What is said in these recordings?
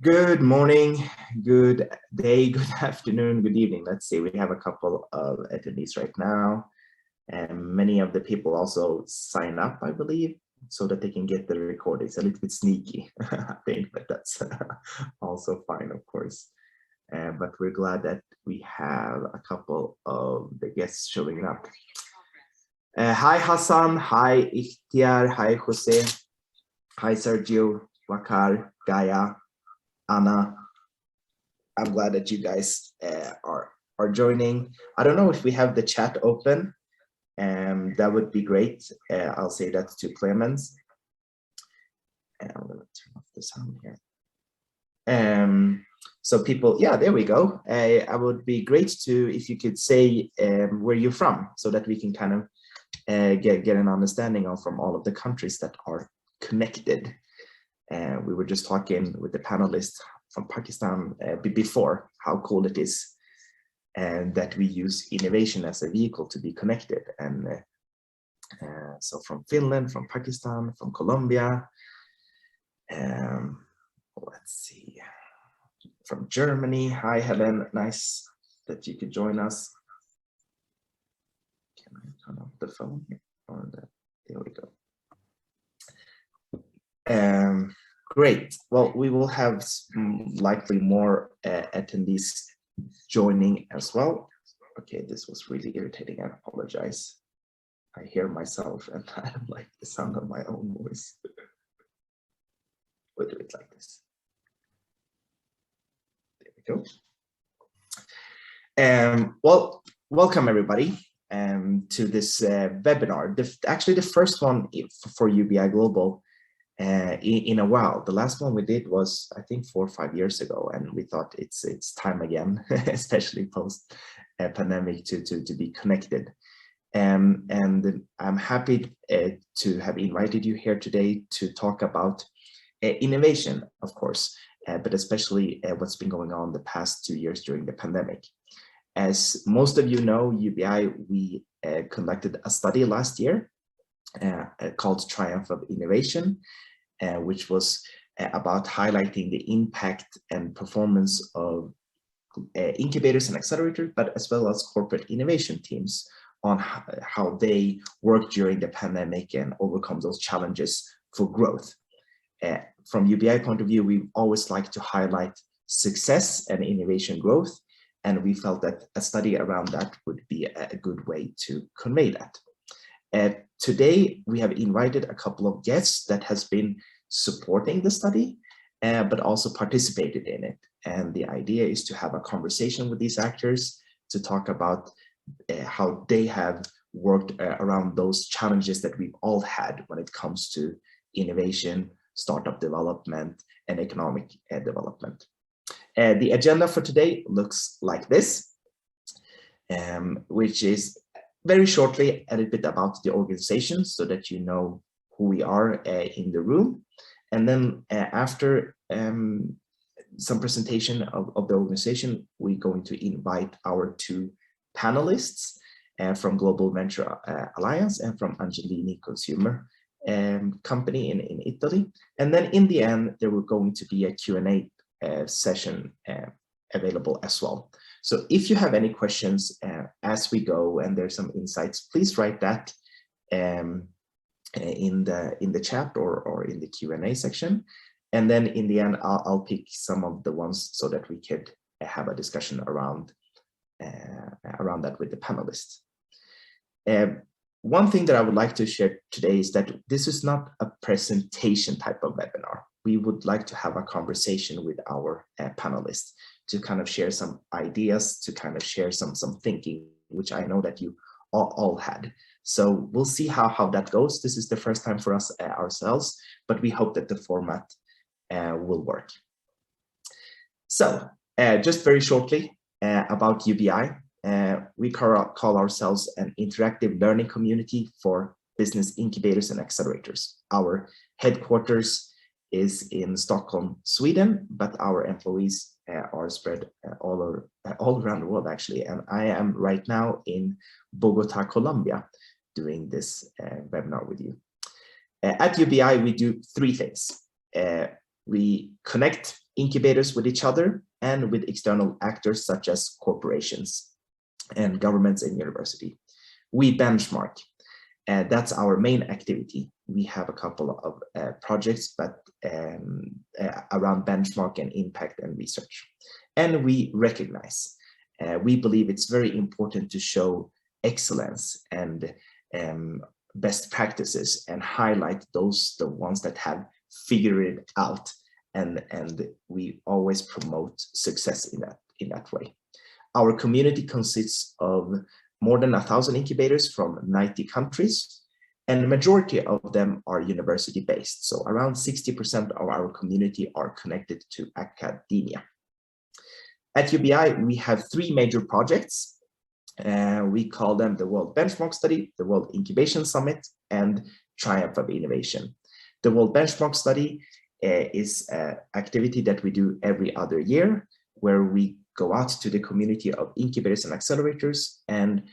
Good morning, good day, good afternoon, good evening. Let's see, we have a couple of attendees right now, and many of the people also sign up, I believe, so that they can get the recordings. A little bit sneaky, I think, but that's also fine, of course. But we're glad that we have a couple of the guests showing up. Hi, Hassan. Hi, Ikhtiar. Hi, Jose. Hi, Sergio, Wakar, Gaia, Anna. I'm glad that you guys are joining. I don't know if we have the chat open. That would be great. I'll say that to Clemens. And I'm going to turn off the sound here. So people, yeah, there we go. I would be great to if you could say where you're from, so that we can kind of get an understanding of from all of the countries that are connected. We were just talking with the panelists from Pakistan before how cool it is and that we use innovation as a vehicle to be connected. And so from Finland, from Pakistan, from Colombia, let's see, from Germany. Hi, Helen, nice that you could join us. Can I turn off the phone here? There we go. Great. Well, we will have likely more attendees joining as well. Okay, this was really irritating. I apologize. I hear myself and I don't like the sound of my own voice. We'll do it like this. There we go. Well, welcome everybody to this webinar. Actually, the first one for UBI Global in a while. The last one we did was, I think, 4 or 5 years ago, and we thought it's time again, especially post pandemic, to be connected. And I'm happy to have invited you here today to talk about innovation, of course, but especially what's been going on the past 2 years during the pandemic. As most of you know, UBI, we conducted a study last year called Triumph of Innovation, which was about highlighting the impact and performance of incubators and accelerators, but as well as corporate innovation teams on how they work during the pandemic and overcome those challenges for growth. From UBI point of view, we always like to highlight success and innovation growth, and we felt that a study around that would be a good way to convey that. Today, we have invited a couple of guests that has been supporting the study, but also participated in it. And the idea is to have a conversation with these actors to talk about how they have worked around those challenges that we've all had when it comes to innovation, startup development, and economic development. The agenda for today looks like this, which is very shortly a little bit about the organization so that you know who we are in the room. And then after some presentation of the organization, we're going to invite our 2 panelists from Global Venture Alliance and from Angelini Consumer Company in Italy. And then in the end, there will going to be a Q&A session available as well. So if you have any questions as we go and there's some insights, please write that in the chat or in the Q&A section. And then in the end, I'll pick some of the ones so that we could have a discussion around that with the panelists. One thing that I would like to share today is that this is not a presentation type of webinar. We would like to have a conversation with our panelists to kind of share some ideas, to kind of share some thinking, which I know that you all had. So we'll see how that goes. This is the first time for us ourselves, but we hope that the format will work. So just very shortly about UBI. We call ourselves an interactive learning community for business incubators and accelerators. Our headquarters is in Stockholm, Sweden, but our employees are spread all around the world, actually. And I am right now in Bogota, Colombia, doing this webinar with you. At UBI, we do 3 things. We connect incubators with each other and with external actors such as corporations and governments and university. We benchmark, and that's our main activity. We have a couple of projects, but around benchmark and impact and research. And we recognize. We believe it's very important to show excellence and best practices and highlight the ones that have figured it out. And we always promote success in that way. Our community consists of more than 1,000 incubators from 90 countries, and the majority of them are university-based. So around 60% of our community are connected to academia. At UBI, we have 3 major projects. We call them the World Benchmark Study, the World Incubation Summit, and Triumph of Innovation. The World Benchmark Study is an activity that we do every other year, where we go out to the community of incubators and accelerators and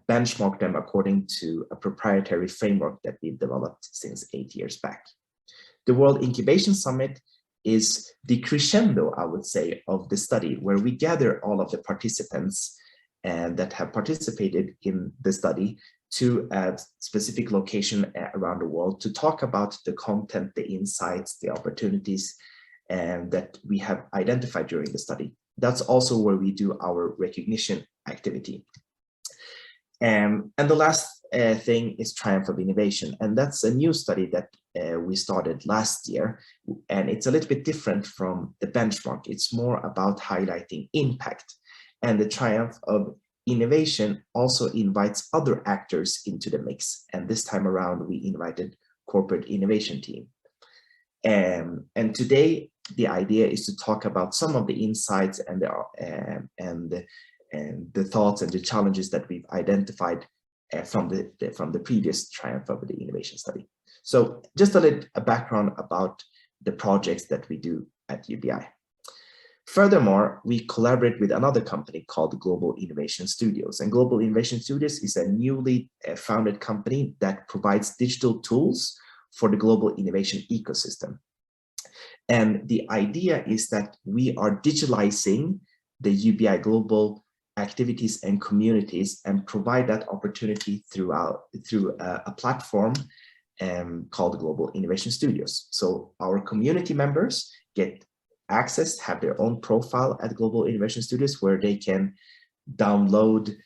benchmark them according to a proprietary framework that we've developed since 8 years back. The World Incubation Summit is the crescendo, I would say, of the study, where we gather all of the participants that have participated in the study to a specific location around the world to talk about the content, the insights, the opportunities that we have identified during the study. That's also where we do our recognition activity. And the last thing is Triumph of Innovation, and that's a new study that we started last year, and it's a little bit different from the benchmark. It's more about highlighting impact, and the Triumph of Innovation also invites other actors into the mix, and this time around we invited corporate innovation team. And today the idea is to talk about some of the insights and the thoughts and the challenges that we've identified from the previous Triumph of the Innovation Study. So just a background about the projects that we do at UBI. Furthermore, we collaborate with another company called Global Innovation Studios. And Global Innovation Studios is a newly founded company that provides digital tools for the global innovation ecosystem. And the idea is that we are digitalizing the UBI global activities and communities and provide that opportunity through a platform called Global Innovation Studios. So our community members get access, have their own profile at Global Innovation Studios, where they can download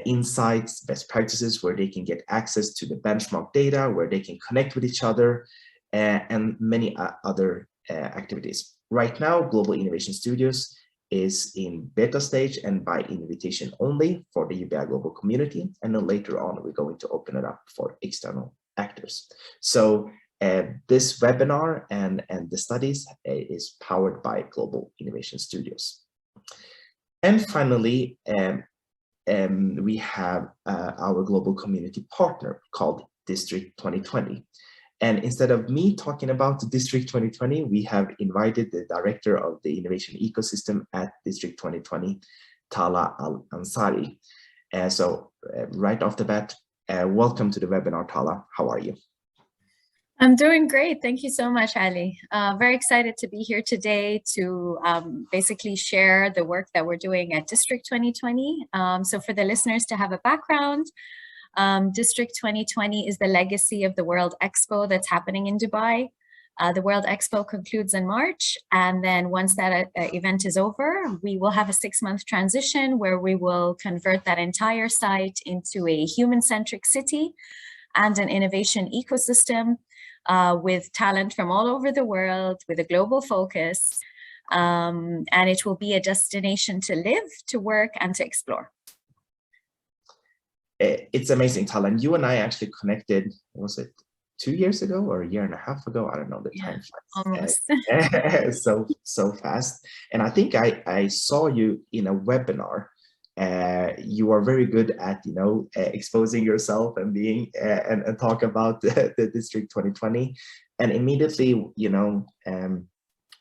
insights, best practices, where they can get access to the benchmark data, where they can connect with each other, and many other activities. Right now, Global Innovation Studios is in beta stage and by invitation only for the UBI global community, and then later on we're going to open it up for external actors. So this webinar and the studies is powered by Global Innovation Studios. And finally, we have our global community partner called District 2020. And instead of me talking about District 2020, we have invited the director of the innovation ecosystem at District 2020, Tala Al-Ansari. So right off the bat, welcome to the webinar, Tala. How are you? I'm doing great. Thank you so much, Ali. Very excited to be here today to basically share the work that we're doing at District 2020. So for the listeners to have a background, District 2020 is the legacy of the World Expo that's happening in Dubai. The World Expo concludes in March, and then once that event is over, we will have a 6-month transition where we will convert that entire site into a human-centric city and an innovation ecosystem with talent from all over the world, with a global focus, and it will be a destination to live, to work, and to explore. It's amazing, Tala. And you and I actually connected, was it 2 years ago or a year and a half ago? I don't know, the time flies. Almost. so fast. And I think I saw you in a webinar. You are very good at, exposing yourself and being and talk about the District 2020. And immediately,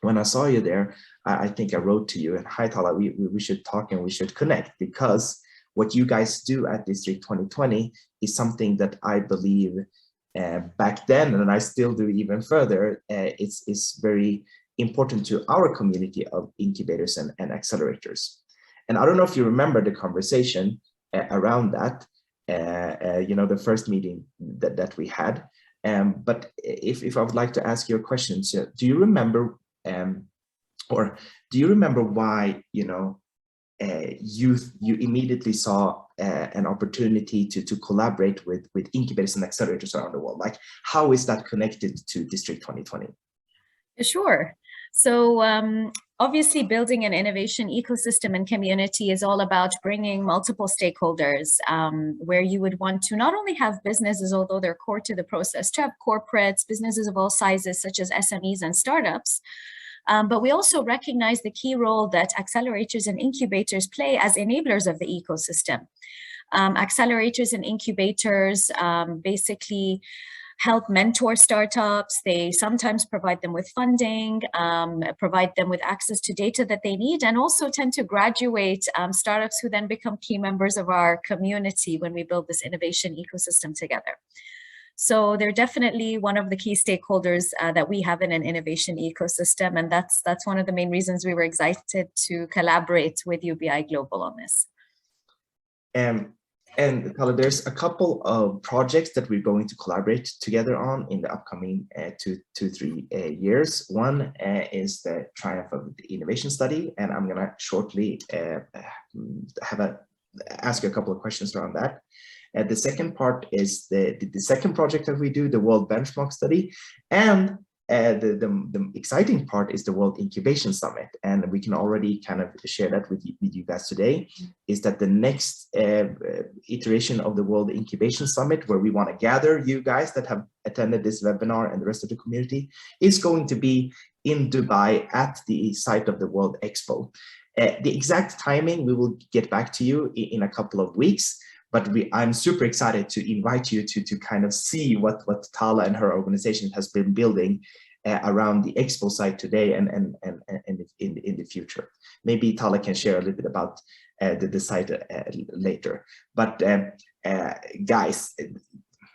when I saw you there, I think I wrote to you and, hi, Tala, we should talk and we should connect, because what you guys do at District 2020 is something that I believe back then, and I still do even further, it's very important to our community of incubators and accelerators. And I don't know if you remember the conversation around that, the first meeting that we had. But if I would like to ask you a question, so do you remember, or do you remember why, you immediately saw an opportunity to collaborate with incubators and accelerators around the world? Like, how is that connected to District 2020? Sure. So obviously building an innovation ecosystem and community is all about bringing multiple stakeholders, where you would want to not only have businesses, although they're core to the process, to have corporates, businesses of all sizes, such as SMEs and startups. But we also recognize the key role that accelerators and incubators play as enablers of the ecosystem. Accelerators and incubators basically help mentor startups. They sometimes provide them with funding, provide them with access to data that they need, and also tend to graduate startups who then become key members of our community when we build this innovation ecosystem together. So they're definitely one of the key stakeholders that we have in an innovation ecosystem. And that's one of the main reasons we were excited to collaborate with UBI Global on this. And Tala, there's a couple of projects that we're going to collaborate together on in the upcoming 3 years. One is the Triumph of the Innovation Study, and I'm gonna shortly ask you a couple of questions around that. The second part is the second project that we do, the World Benchmark Study, and the exciting part is the World Incubation Summit. And we can already kind of share that with you guys today, is that the next iteration of the World Incubation Summit, where we want to gather you guys that have attended this webinar and the rest of the community, is going to be in Dubai at the site of the World Expo. The exact timing, we will get back to you in a couple of weeks. But I'm super excited to invite you to kind of see what Tala and her organization has been building around the Expo site today and in the future. Maybe Tala can share a little bit about the site later. But guys,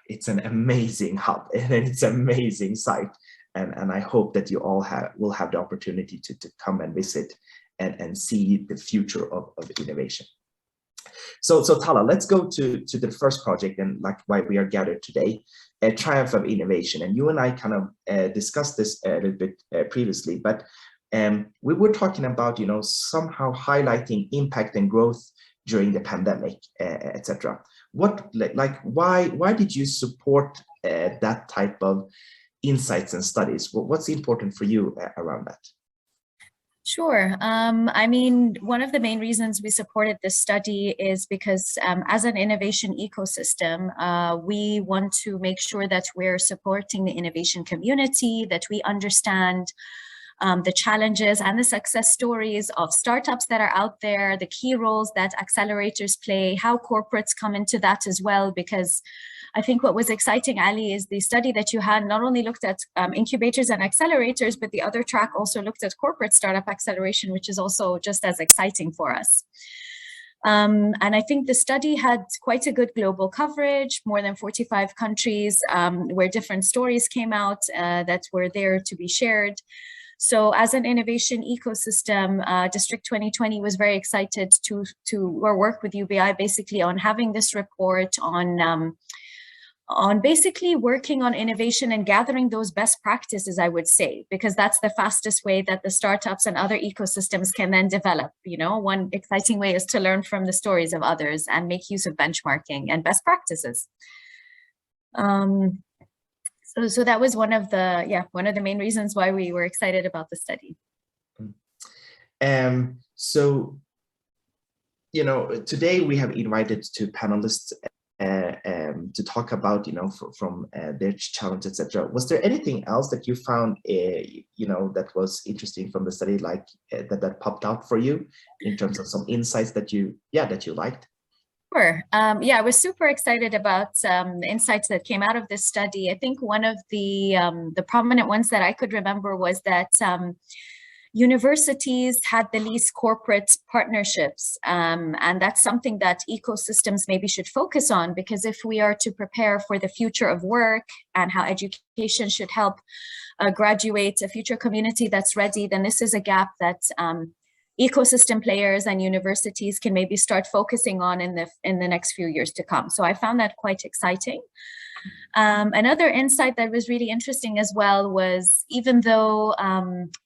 it's an amazing hub and it's an amazing site. And I hope that you all will have the opportunity to come and visit and see the future of innovation. So Tala, let's go to the first project and like why we are gathered today, a Triumph of Innovation. And you and I kind of discussed this a little bit previously, but we were talking about, somehow highlighting impact and growth during the pandemic, etc. Why did you support that type of insights and studies? What's important for you around that? Sure. I mean, one of the main reasons we supported this study is because as an innovation ecosystem, we want to make sure that we're supporting the innovation community, that we understand the challenges and the success stories of startups that are out there, the key roles that accelerators play, how corporates come into that as well, because I think what was exciting, Ali, is the study that you had not only looked at incubators and accelerators, but the other track also looked at corporate startup acceleration, which is also just as exciting for us. And I think the study had quite a good global coverage, more than 45 countries, where different stories came out that were there to be shared. So as an innovation ecosystem, District 2020 was very excited to work with UBI basically on having this report on basically working on innovation and gathering those best practices, I would say, because that's the fastest way that the startups and other ecosystems can then develop. One exciting way is to learn from the stories of others and make use of benchmarking and best practices. So that was one of the main reasons why we were excited about the study. So, today we have invited two panelists to talk about, from their challenge, etc. Was there anything else that you found, that was interesting from the study, like that popped out for you in terms of some insights that you liked? Sure. I was super excited about the insights that came out of this study. I think one of the prominent ones that I could remember was that Universities had the least corporate partnerships, and that's something that ecosystems maybe should focus on, because if we are to prepare for the future of work and how education should help graduate a future community that's ready, then this is a gap that ecosystem players and universities can maybe start focusing on in the next few years to come. So I found that quite exciting. Another insight that was really interesting as well was, even though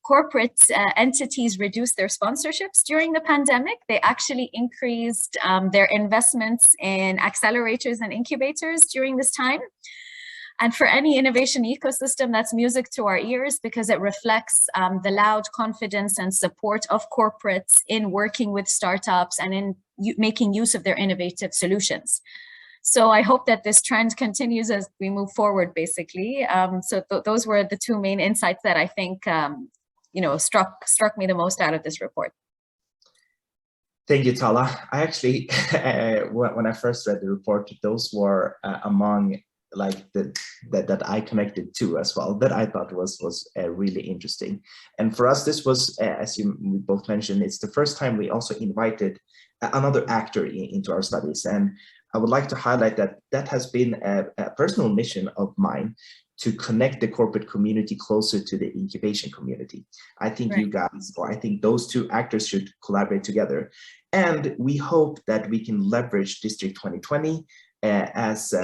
corporate entities reduced their sponsorships during the pandemic, they actually increased their investments in accelerators and incubators during this time. And for any innovation ecosystem, that's music to our ears, because it reflects the loud confidence and support of corporates in working with startups and in making use of their innovative solutions. So I hope that this trend continues as we move forward, basically. So those were the two main insights that I think struck me the most out of this report. Thank you, Tala. I actually, when I first read the report, those were among that I connected to as well, that I thought was really interesting. And for us, this was, as we both mentioned, it's the first time we also invited another actor into our studies. And I would like to highlight that has been a personal mission of mine, to connect the corporate community closer to the incubation community. I think you guys, or I think those two actors, should collaborate together. And we hope that we can leverage District 2020 as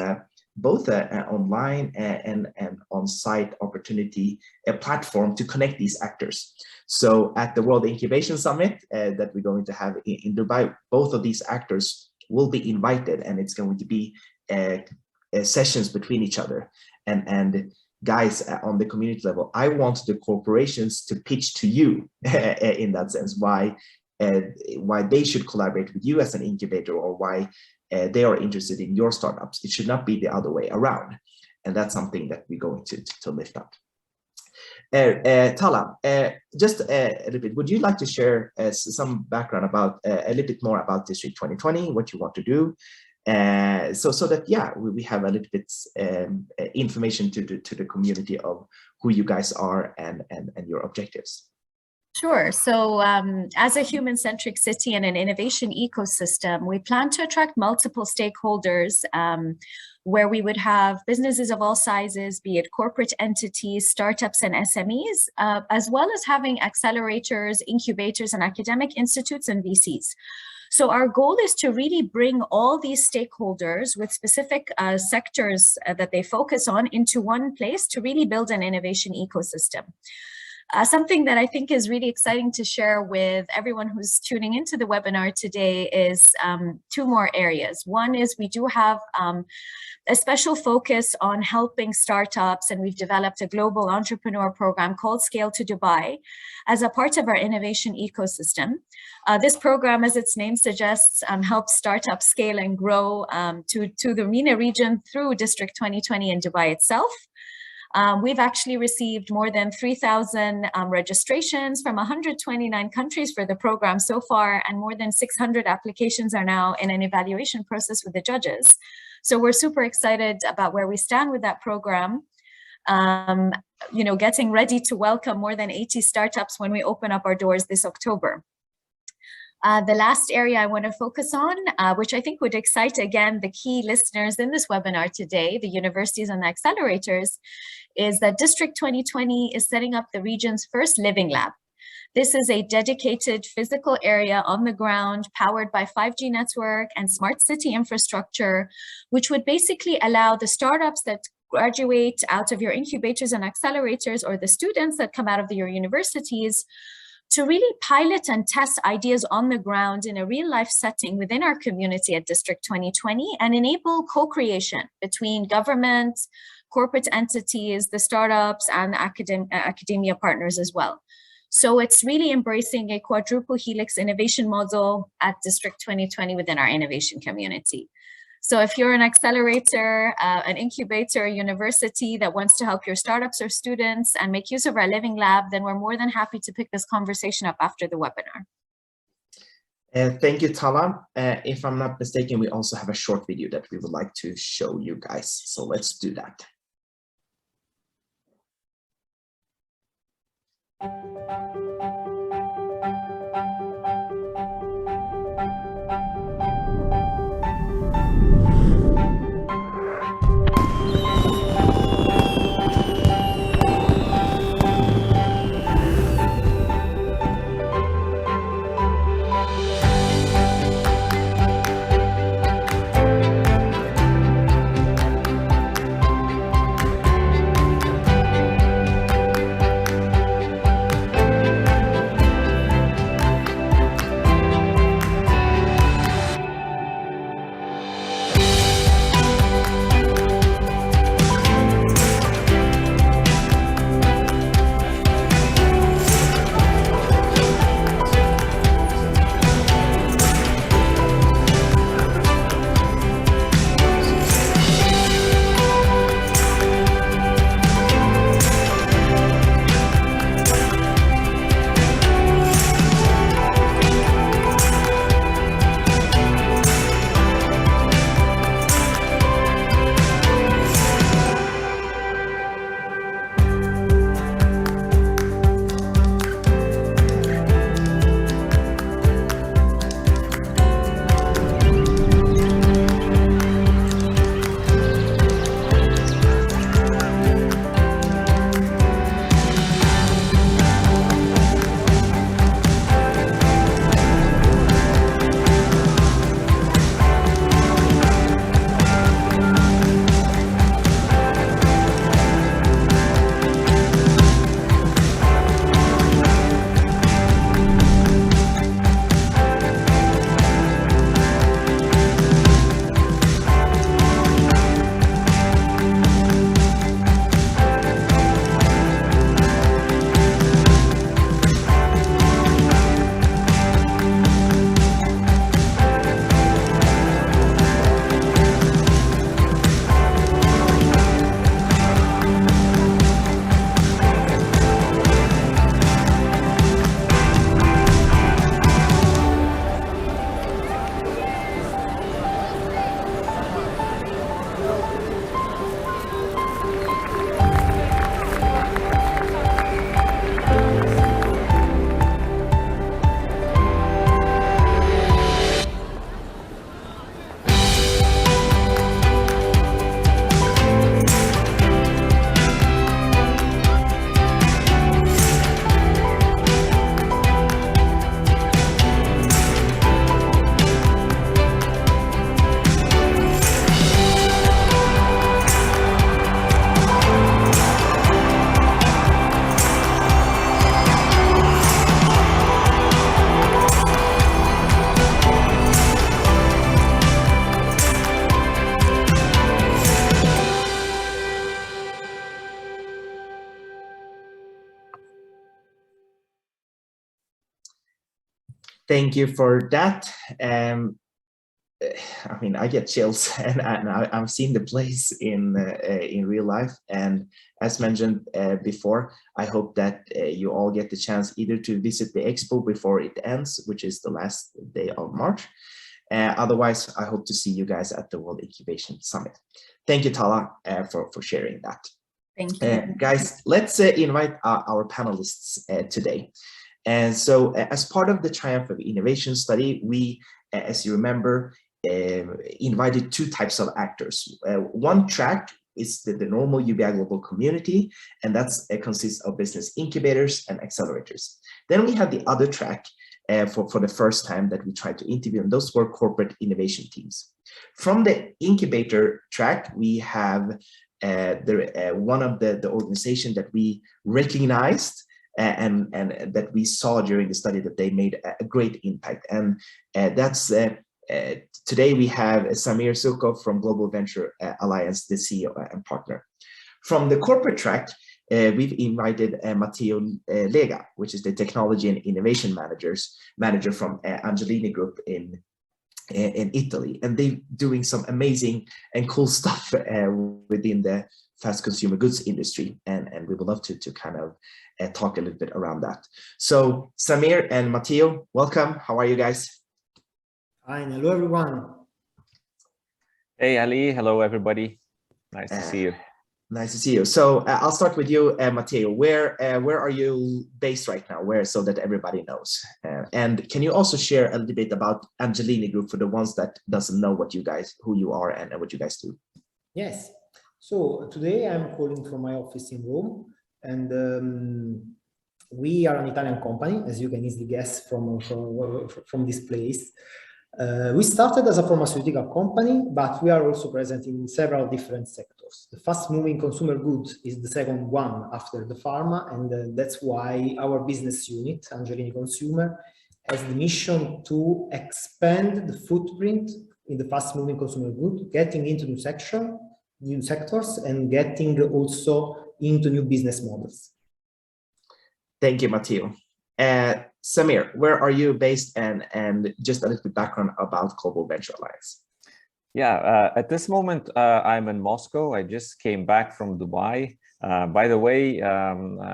both an online and on-site opportunity, a platform to connect these actors. So at the World Incubation Summit that we're going to have in Dubai, both of these actors will be invited, and it's going to be sessions between each other. And guys, on the community level, I want the corporations to pitch to you in that sense, why they should collaborate with you as an incubator, or why they are interested in your startups. It should not be the other way around. And that's something that we're going to lift up. Tala, just a little bit, would you like to share some background about a little bit more about District 2020, what you want to do? So that, yeah, we have a little bit information to the community of who you guys are and your objectives. Sure. So as a human-centric city and an innovation ecosystem, we plan to attract multiple stakeholders where we would have businesses of all sizes, be it corporate entities, startups, and SMEs, as well as having accelerators, incubators, and academic institutes and VCs. So our goal is to really bring all these stakeholders with specific sectors that they focus on into one place to really build an innovation ecosystem. Something that I think is really exciting to share with everyone who's tuning into the webinar today is two more areas. One is we do have a special focus on helping startups, and we've developed a global entrepreneur program called Scale to Dubai as a part of our innovation ecosystem. This program, as its name suggests, helps startups scale and grow to the MENA region through District 2020 in Dubai itself. We've actually received more than 3,000 registrations from 129 countries for the program so far, and more than 600 applications are now in an evaluation process with the judges. So we're super excited about where we stand with that program. Getting ready to welcome more than 80 startups when we open up our doors this October. The last area I want to focus on, which I think would excite, again, the key listeners in this webinar today, the universities and the accelerators, is that District 2020 is setting up the region's first living lab. This is a dedicated physical area on the ground, powered by 5G network and smart city infrastructure, which would basically allow the startups that graduate out of your incubators and accelerators, or the students that come out of your universities, to really pilot and test ideas on the ground in a real life setting within our community at District 2020, and enable co-creation between government, corporate entities, the startups, and academia partners as well. So it's really embracing a quadruple helix innovation model at District 2020 within our innovation community. So if you're an accelerator, an incubator, a university that wants to help your startups or students and make use of our living lab, then we're more than happy to pick this conversation up after the webinar. Thank you, Tala. If I'm not mistaken, we also have a short video that we would like to show you guys. So let's do that. Thank you for that. I mean, I get chills, and I've seen the place in real life. And as mentioned before, I hope that you all get the chance either to visit the expo before it ends, which is the last day of March. Otherwise, I hope to see you guys at the World Incubation Summit. Thank you, Tala, for sharing that. Thank you. Guys, let's invite our panelists today. And so as part of the Triumph of Innovation study, we, as you remember, invited two types of actors. One track is the normal UBI global community, and that consists of business incubators and accelerators. Then we had the other track for the first time that we tried to interview, and those were corporate innovation teams. From the incubator track, we have one of the organization that we recognized and that we saw during the study that they made a great impact. And that's today we have Samir Sukov from Global Venture Alliance, the CEO and partner. From the corporate track, we've invited Matteo Lega, which is the technology and innovation manager from Angelini Group in Italy, and they're doing some amazing and cool stuff within the fast consumer goods industry, and we would love to kind of talk a little bit around that. So Samir and Matteo, welcome. How are you guys? Hi, hello everyone. Hey Ali, hello everybody. Nice to see you. Nice to see you. So I'll start with you, Matteo. Where are you based right now? Where, so that everybody knows. And can you also share a little bit about Angelini Group for the ones that doesn't know who you are and what you guys do? Yes. So today I'm calling from my office in Rome, and we are an Italian company, as you can easily guess from this place. We started as a pharmaceutical company, but we are also present in several different sectors. The fast-moving consumer goods is the second one after the pharma, and that's why our business unit, Angelini Consumer, has the mission to expand the footprint in the fast-moving consumer goods, getting into new sectors, and getting also into new business models. Thank you, Matteo. Samir, where are you based, and just a little bit background about Global Venture Alliance? Yeah, at this moment, I'm in Moscow. I just came back from Dubai. By the way,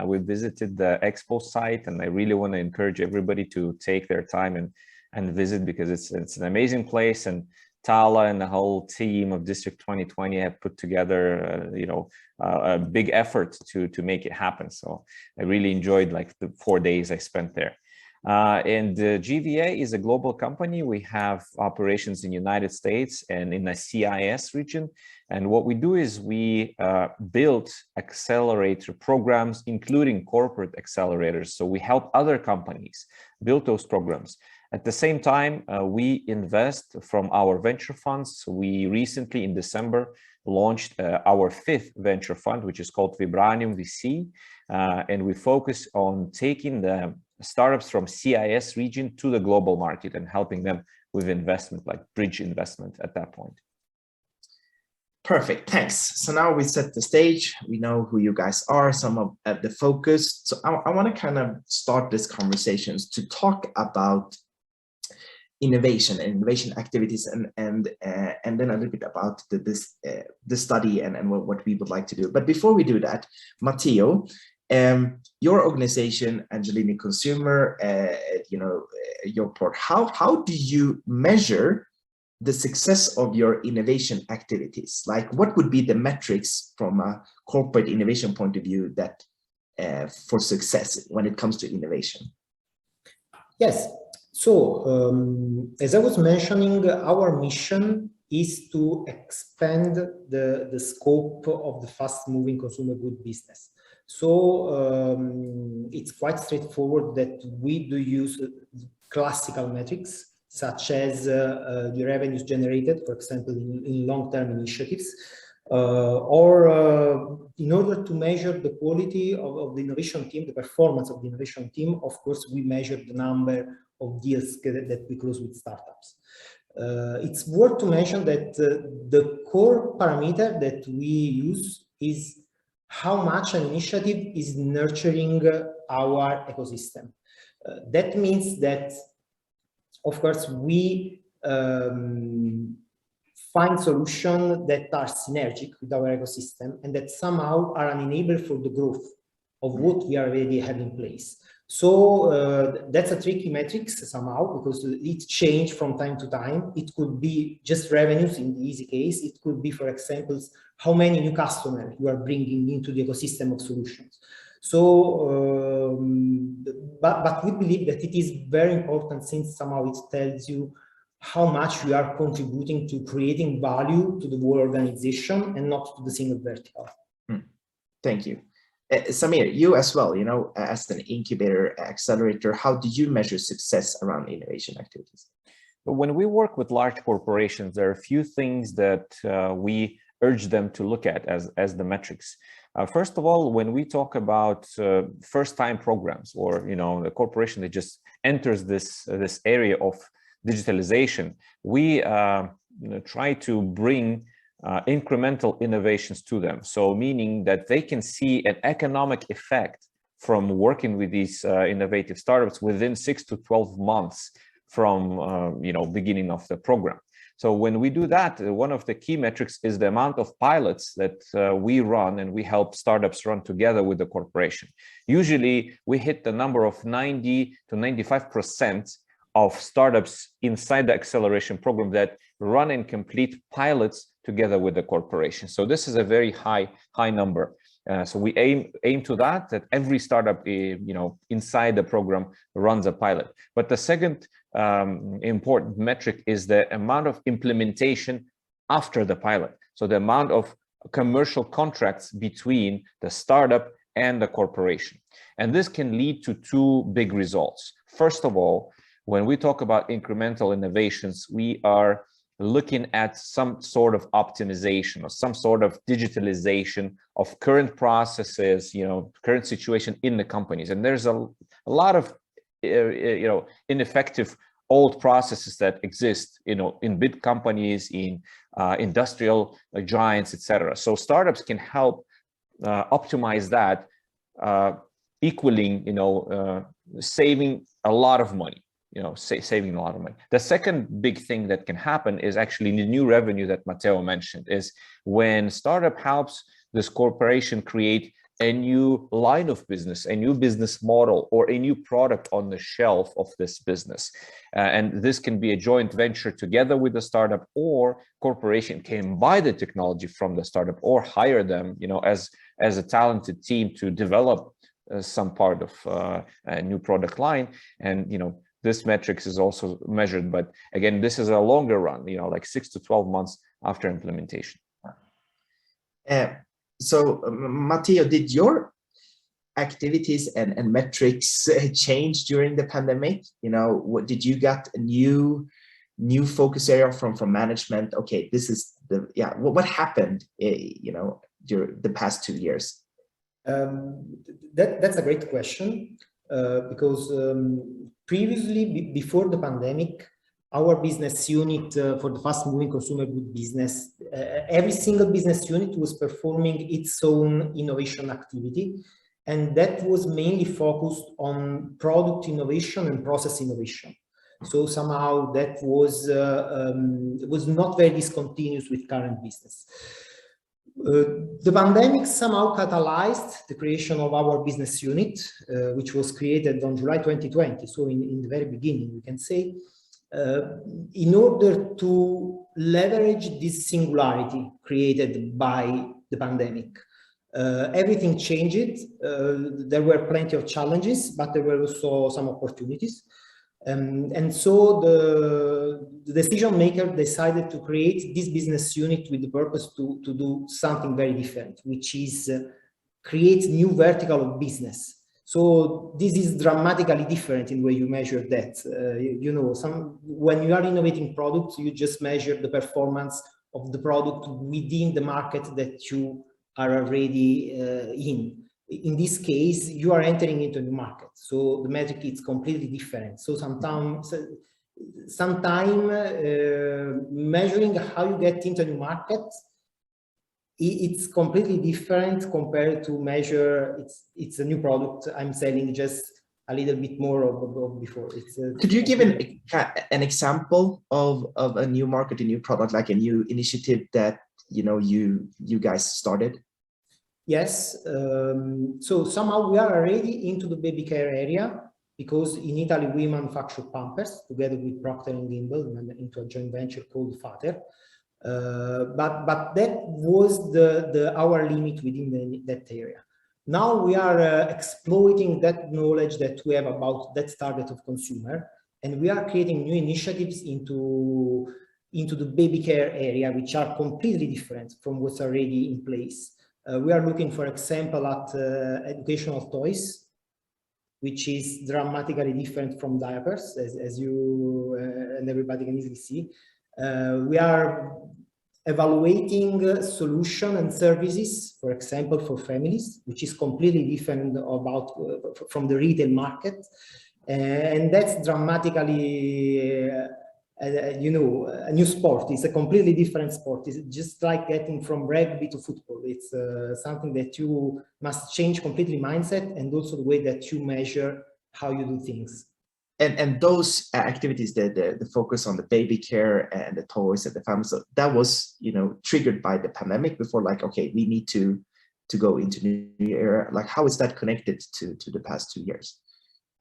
we visited the expo site, and I really want to encourage everybody to take their time and visit, because it's an amazing place. And Tala and the whole team of District 2020 have put together, a big effort to make it happen. So I really enjoyed like the 4 days I spent there. And GVA is a global company. We have operations in United States and in the CIS region. And what we do is we build accelerator programs, including corporate accelerators. So we help other companies build those programs. At the same time, we invest from our venture funds. We recently, in December, launched our 5th venture fund, which is called Vibranium VC. And we focus on taking the startups from CIS region to the global market and helping them with investment, like bridge investment at that point. Perfect, thanks. So now we set the stage. We know who you guys are, some of the focus. So I want to kind of start this conversations to talk about innovation and innovation activities, and then a little bit about the study and what we would like to do. But before we do that, Matteo, your organization, Angelini Consumer, your port, how do you measure the success of your innovation activities? Like, what would be the metrics from a corporate innovation point of view that for success when it comes to innovation? Yes. So, as I was mentioning, our mission is to expand the scope of the fast-moving consumer good business. So it's quite straightforward that we do use classical metrics, such as the revenues generated, for example, in long-term initiatives, or in order to measure the quality of the innovation team, the performance of the innovation team, of course, we measure the number of deals that we close with startups. It's worth to mention that the core parameter that we use is how much an initiative is nurturing our ecosystem. That means that of course, we find solutions that are synergic with our ecosystem and that somehow are an enabler for the growth of what we already have in place. So that's a tricky metrics somehow, because it changes from time to time. It could be just revenues in the easy case. It could be, for example, how many new customers you are bringing into the ecosystem of solutions. So, but we believe that it is very important, since somehow it tells you how much we are contributing to creating value to the whole organization and not to the single vertical. Thank you. Samir, you as well, you know, as an incubator, accelerator, how do you measure success around innovation activities? When we work with large corporations, there are a few things that we urge them to look at as the metrics. First of all, when we talk about first-time programs, or, you know, the corporation that just enters this area of digitalization, we try to bring incremental innovations to them. So meaning that they can see an economic effect from working with these innovative startups within 6 to 12 months from you know, beginning of the program. So when we do that, one of the key metrics is the amount of pilots that we run, and we help startups run together with the corporation. Usually we hit the number of 90 to 95% of startups inside the acceleration program that run and complete pilots together with the corporation. So this is a very high number. So we aim to that every startup, you know, inside the program runs a pilot. But the second important metric is the amount of implementation after the pilot. So the amount of commercial contracts between the startup and the corporation. And this can lead to two big results. First of all, when we talk about incremental innovations, we are looking at some sort of optimization or some sort of digitalization of current processes, you know, current situation in the companies. And there's a lot of, you know, ineffective old processes that exist, you know, in big companies, in industrial giants, etc. So startups can help optimize that, equaling, you know, saving a lot of money. You know, saving a lot of money. The second big thing that can happen is actually the new revenue that Matteo mentioned, is when startup helps this corporation create a new line of business, a new business model, or a new product on the shelf of this business. And this can be a joint venture together with the startup, or corporation can buy the technology from the startup or hire them, you know, as a talented team to develop some part of a new product line. And, you know, this metrics is also measured, but again, this is a longer run, you know, like 6 to 12 months after implementation. So Matteo, did your activities and metrics change during the pandemic? You know, what did you get a new focus area from management? Okay, this is the, yeah, what happened, you know, during the past 2 years? That's a great question, because previously, before the pandemic, our business unit for the fast-moving consumer goods business, every single business unit was performing its own innovation activity, and that was mainly focused on product innovation and process innovation. So somehow that was not very discontinuous with current business. The pandemic somehow catalyzed the creation of our business unit, which was created on July 2020. So in the very beginning, we can say, in order to leverage this singularity created by the pandemic. Everything changed. There were plenty of challenges, but there were also some opportunities. And so the decision maker decided to create this business unit with the purpose to do something very different, which is create new vertical of business. So this is dramatically different in the way you measure that. You know, when you are innovating products, you just measure the performance of the product within the market that you are already in. In this case, you are entering into a new market, so the metric is completely different. So sometimes measuring how you get into a new market, it's completely different compared to measure it's a new product I'm selling just a little bit more of before. Could you give an example of a new market, a new product, like a new initiative that you guys started? Yes. So somehow we are already into the baby care area, because in Italy we manufacture Pampers together with Procter & Gamble and into a joint venture called Fater. But that was our limit within that area. Now we are exploiting that knowledge that we have about that target of consumer, and we are creating new initiatives into the baby care area, which are completely different from what's already in place. We are looking, for example, at educational toys, which is dramatically different from diapers, as you and everybody can easily see. We are evaluating solution and services, for example, for families, which is completely different from the retail market. And that's dramatically, a new sport. It's a completely different sport. It's just like getting from rugby to football. It's something that you must change completely mindset, and also the way that you measure how you do things. And those activities, the focus on the baby care and the toys and the family, so that was triggered by the pandemic before, like, okay, we need to go into new era. Like, how is that connected to the past 2 years?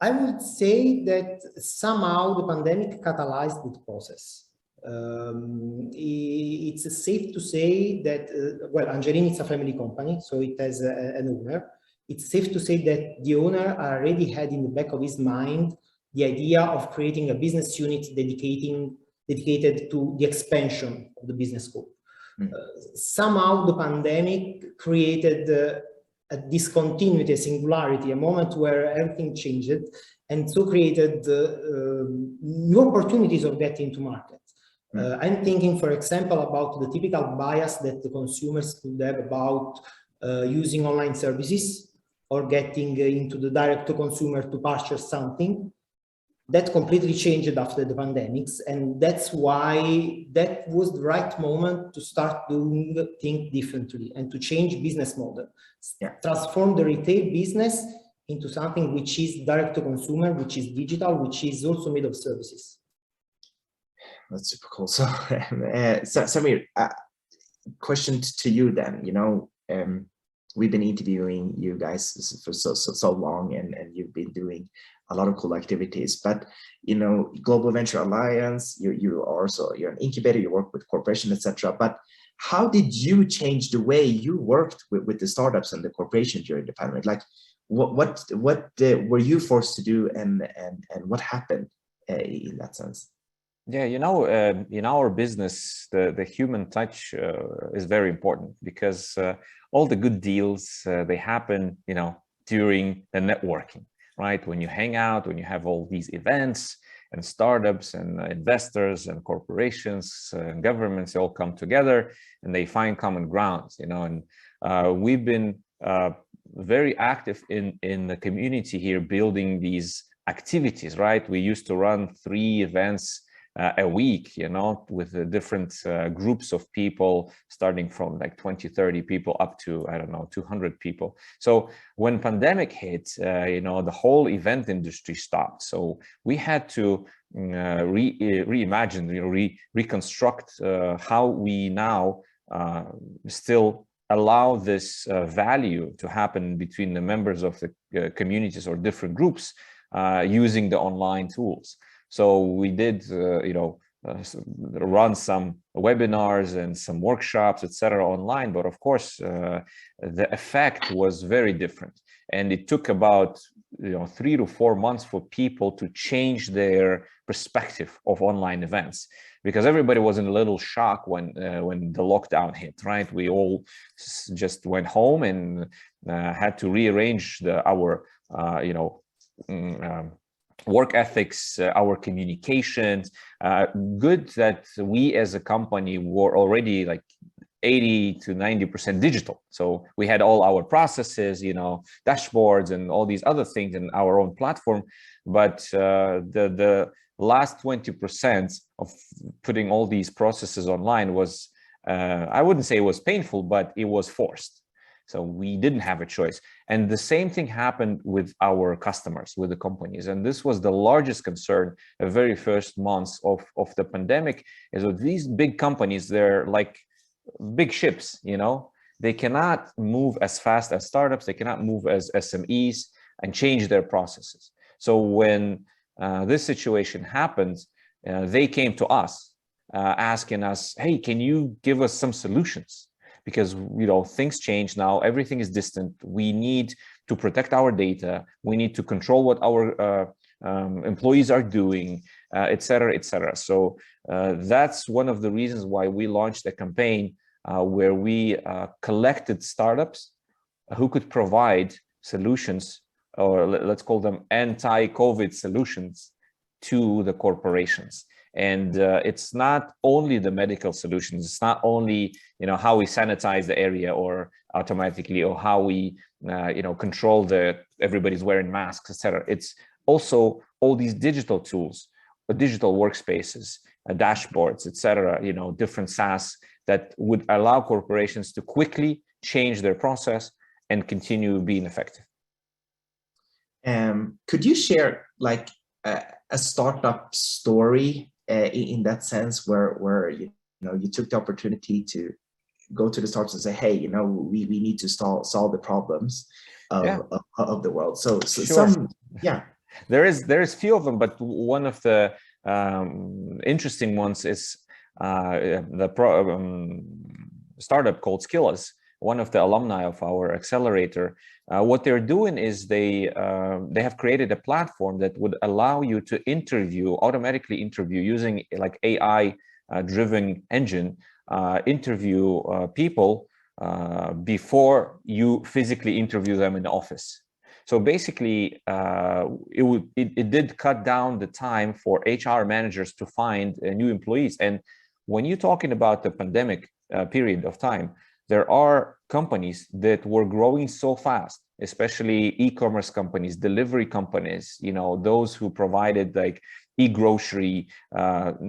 I would say that somehow the pandemic catalyzed the process. It's safe to say that, well, Angelini is a family company, so it has an owner. It's safe to say that the owner already had in the back of his mind the idea of creating a business unit dedicated to the expansion of the business scope. Somehow the pandemic created a discontinuity, a singularity, a moment where everything changed, and so created new opportunities of getting into market. I'm thinking, for example, about the typical bias that the consumers could have about using online services or getting into the direct-to-consumer to purchase something. That completely changed after the pandemics, and that's why that was the right moment to start doing things differently and to change business model. Yeah. Transform the retail business into something which is direct to consumer, which is digital, which is also made of services. That's super cool. So, Samir, question to you then. We've been interviewing you guys for so long, and you've been doing a lot of cool activities, but Global Venture Alliance, you're an incubator, you work with corporations, etc. But how did you change the way you worked with the startups and the corporation during the pandemic? Like, what were you forced to do, and what happened in that sense? Yeah, in our business, the human touch is very important, because all the good deals, they happen, during the networking, right? When you hang out, when you have all these events, and startups and investors and corporations and governments, they all come together and they find common grounds, and we've been very active in the community here, building these activities, right? We used to run 3 events a week, with different groups of people, starting from like 20-30 people up to, I don't know, 200 people. So when pandemic hit, the whole event industry stopped. So we had to reimagine, reconstruct how we now still allow this value to happen between the members of the communities or different groups using the online tools. So we did, run some webinars and some workshops, etc., online. But of course, the effect was very different, and it took about 3 to 4 months for people to change their perspective of online events, because everybody was in a little shock when the lockdown hit. Right, we all just went home and had to rearrange our work ethics, our communications. Good that we as a company were already like 80 to 90% digital. So we had all our processes, dashboards and all these other things in our own platform. But the last 20% of putting all these processes online was, I wouldn't say it was painful, but it was forced. So we didn't have a choice. And the same thing happened with our customers, with the companies. And this was the largest concern the very first months of the pandemic, is with these big companies, they're like big ships, you know, they cannot move as fast as startups, they cannot move as SMEs and change their processes. So when this situation happened, they came to us asking us, hey, can you give us some solutions? Because, you know, things change now, everything is distant. We need to protect our data. We need to control what our employees are doing, et cetera, et cetera. So that's one of the reasons why we launched a campaign where we collected startups who could provide solutions, or let's call them anti-COVID solutions, to the corporations. And it's not only the medical solutions, it's not only, you know, how we sanitize the area or automatically, or how we you know, control everybody's wearing masks, etc. It's also all these digital tools, digital workspaces, dashboards, etc., you know, different SaaS that would allow corporations to quickly change their process and continue being effective. Could you share like a startup story in that sense, where you know, you took the opportunity to go to the startups and say, hey, you know, we need to solve the problems of the world. So Sure. some, yeah. There is few of them, but one of the interesting ones is startup called Skillas, one of the alumni of our accelerator. What they're doing is they have created a platform that would allow you to automatically interview using like AI driven engine, interview people before you physically interview them in the office. So basically, it did cut down the time for HR managers to find new employees. And when you're talking about the pandemic period of time, there are companies that were growing so fast, especially e-commerce companies, delivery companies, you know, those who provided like e-grocery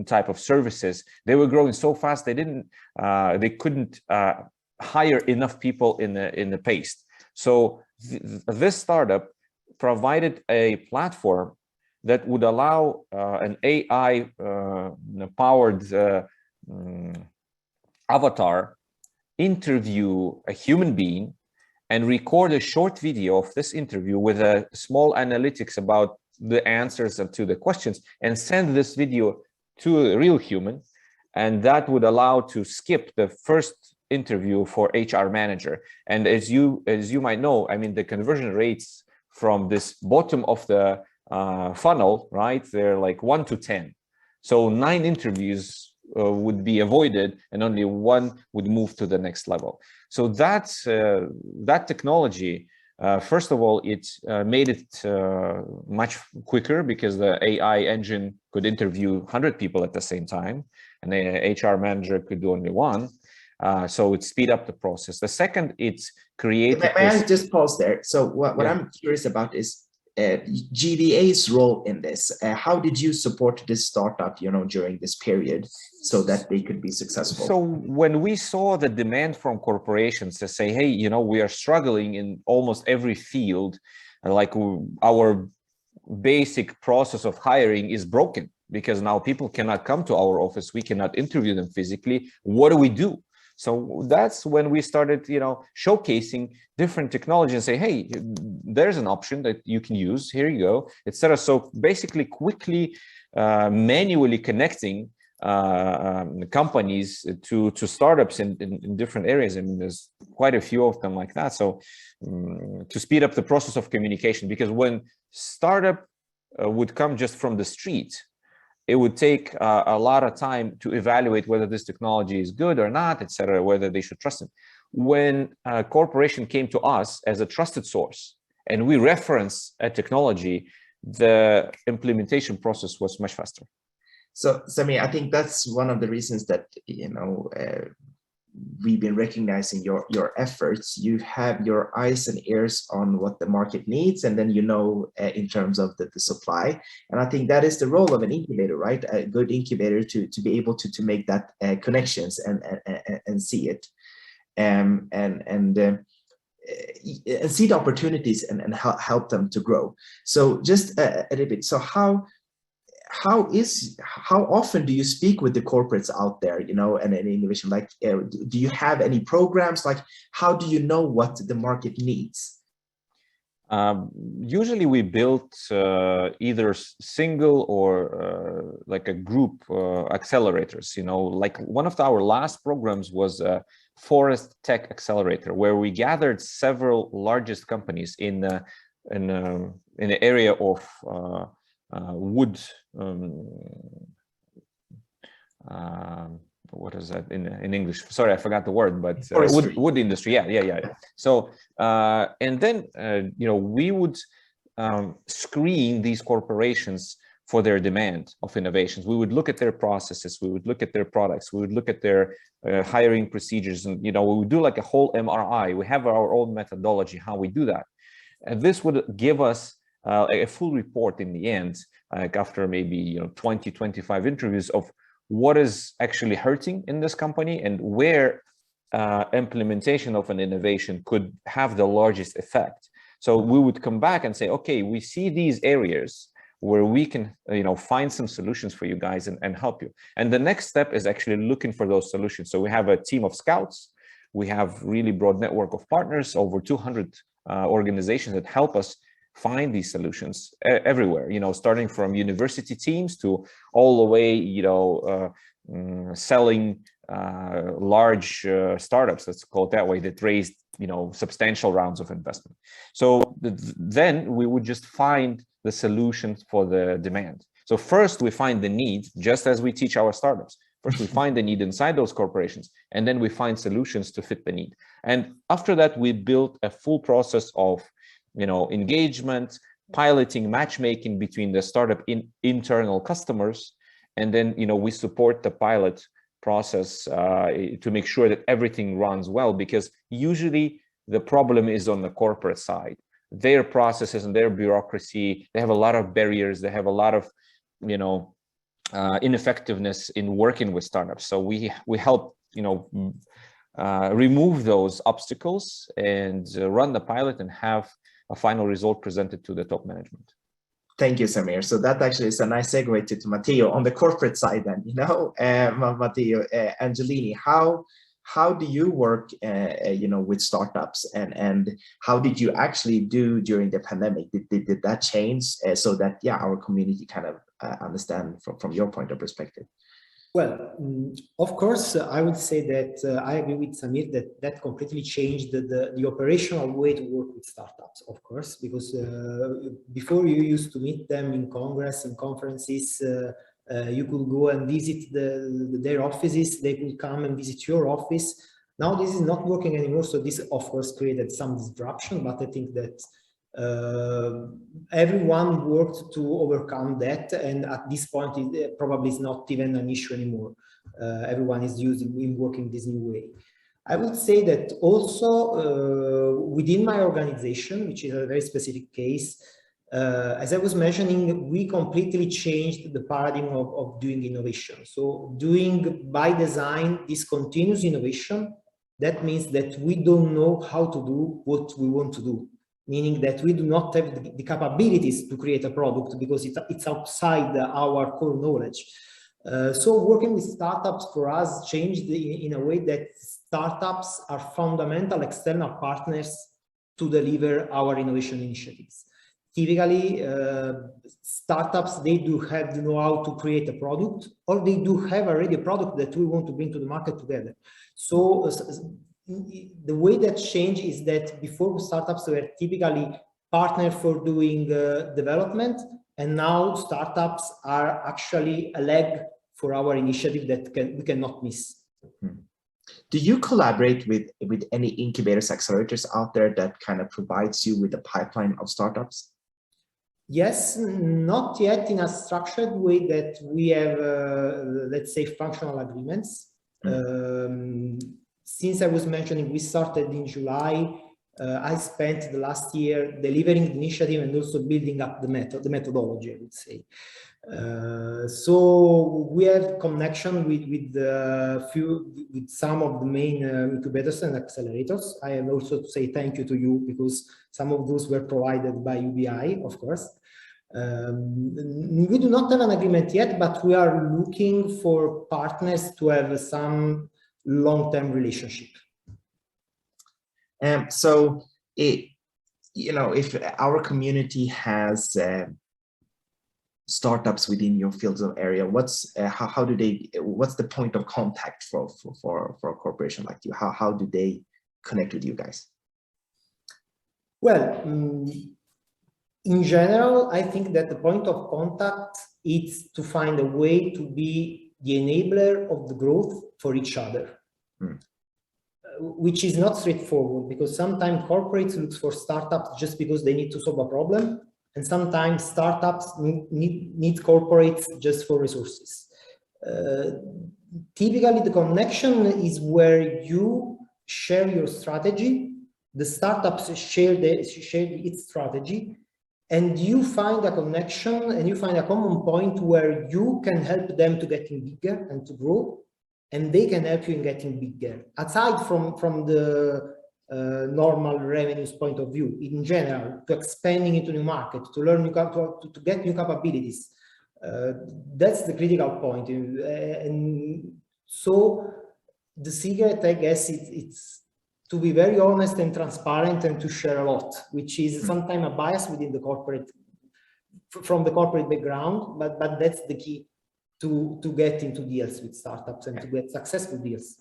type of services. They were growing so fast they couldn't hire enough people in the pace. So this startup provided a platform that would allow an AI powered avatar interview a human being and record a short video of this interview with a small analytics about the answers to the questions, and send this video to a real human. And that would allow to skip the first interview for HR manager. And as you might know, I mean, the conversion rates from this bottom of the funnel, right? They're like 1 to 10. So 9 interviews would be avoided, and only 1 would move to the next level. So that's that technology. First of all, it made it much quicker, because the AI engine could interview 100 people at the same time, and the HR manager could do only 1. So it speed up the process. The second, it's created. May I just pause there? So what I'm curious about is GDA's role in this. How did you support this startup, you know, during this period, so that they could be successful? So when we saw the demand from corporations to say, hey, you know, we are struggling in almost every field, like our basic process of hiring is broken, because now people cannot come to our office, we cannot interview them physically. What do we do? So that's when we started, you know, showcasing different technology and say, hey, there's an option that you can use. Here you go, etc. So basically, quickly, manually connecting companies to startups in different areas. I mean, there's quite a few of them like that. So to speed up the process of communication, because when startup would come just from the street, it would take a lot of time to evaluate whether this technology is good or not, etc., whether they should trust it. When a corporation came to us as a trusted source and we reference a technology, the implementation process was much faster. So, Sami, I think that's one of the reasons that, you know, we've been recognizing your efforts. You have your eyes and ears on what the market needs, and then you know in terms of the supply. And I think that is the role of an incubator, right? A good incubator to be able to make that connections and see it. and see the opportunities and help them to grow. So just a little bit. So how often do you speak with the corporates out there, you know, and innovation? Like, do you have any programs? Like, how do you know what the market needs? Usually we build either single or like a group accelerators, you know, like one of our last programs was a Forest Tech Accelerator, where we gathered several largest companies in the area of wood, what is that in English? Sorry, I forgot the word, but wood industry. Yeah. So, and then, you know, we would screen these corporations for their demand of innovations. We would look at their processes, we would look at their products, we would look at their hiring procedures, and, you know, we would do like a whole MRI. We have our own methodology, how we do that. And this would give us a full report in the end, like after maybe, you know, 20, 25 interviews of what is actually hurting in this company and where implementation of an innovation could have the largest effect. So we would come back and say, okay, we see these areas where we can, you know, find some solutions for you guys and help you. And the next step is actually looking for those solutions. So we have a team of scouts. We have really broad network of partners, over 200 organizations that help us find these solutions everywhere, you know, starting from university teams to all the way, you know, selling large startups, let's call it that way, that raised, you know, substantial rounds of investment. So then we would just find the solutions for the demand. So first we find the need, just as we teach our startups. First we find the need inside those corporations, and then we find solutions to fit the need. And after that, we built a full process of, you know, engagement, piloting, matchmaking between the startup internal customers, and then, you know, we support the pilot process to make sure that everything runs well, because usually the problem is on the corporate side. Their processes and their bureaucracy, they have a lot of barriers, they have a lot of, you know, ineffectiveness in working with startups. So we help, you know, remove those obstacles and run the pilot and have a final result presented to the top management. Thank you, Samir. So that actually is a nice segue to Matteo on the corporate side then, you know, Matteo, Angelini, how do you work, you know, with startups, and how did you actually do during the pandemic? Did that change so that, yeah, our community kind of understand from your point of perspective? Well, of course, I would say that I agree with Samir that completely changed the operational way to work with startups, of course, because before you used to meet them in Congress and conferences, you could go and visit their offices, they could come and visit your office. Now this is not working anymore, so this of course created some disruption, but I think that everyone worked to overcome that, and at this point it probably is not even an issue anymore. Everyone is working this new way. I would say that also within my organization, which is a very specific case, as I was mentioning, we completely changed the paradigm of doing innovation. So doing by design this continuous innovation, that means that we don't know how to do what we want to do. Meaning that we do not have the capabilities to create a product because it's outside our core knowledge. So working with startups for us changed in a way that startups are fundamental external partners to deliver our innovation initiatives. Typically, startups, they do have the know-how to create a product, or they do have already a product that we want to bring to the market together. So the way that changed is that before startups were typically partners for doing development, and now startups are actually a leg for our initiative that we cannot miss. Do you collaborate with any incubators, accelerators out there that kind of provides you with a pipeline of startups? Yes, not yet in a structured way that we have, let's say, functional agreements. Since I was mentioning, we started in July. I spent the last year delivering the initiative and also building up the methodology, I would say. So we have connection with some of the main incubators and accelerators. I have also to say thank you to you, because some of those were provided by UBI, of course. We do not have an agreement yet, but we are looking for partners to have some long-term relationship. So if our community has startups within your fields of area, what's the point of contact for a corporation like you? How do they connect with you guys? Well, in general, I think that the point of contact is to find a way to be the enabler of the growth for each other. Which is not straightforward, because sometimes corporates look for startups just because they need to solve a problem, and sometimes startups need corporates just for resources. Typically, the connection is where you share your strategy, the startups share its strategy, and you find a connection and you find a common point where you can help them to getting bigger and to grow, and they can help you in getting bigger. Aside from the normal revenues point of view, in general, to expanding into new market, to learn to get new capabilities, that's the critical point. And so the secret, I guess, it's to be very honest and transparent and to share a lot, which is sometimes a bias within the corporate, from the corporate background, but that's the key to get into deals with startups and to get successful deals.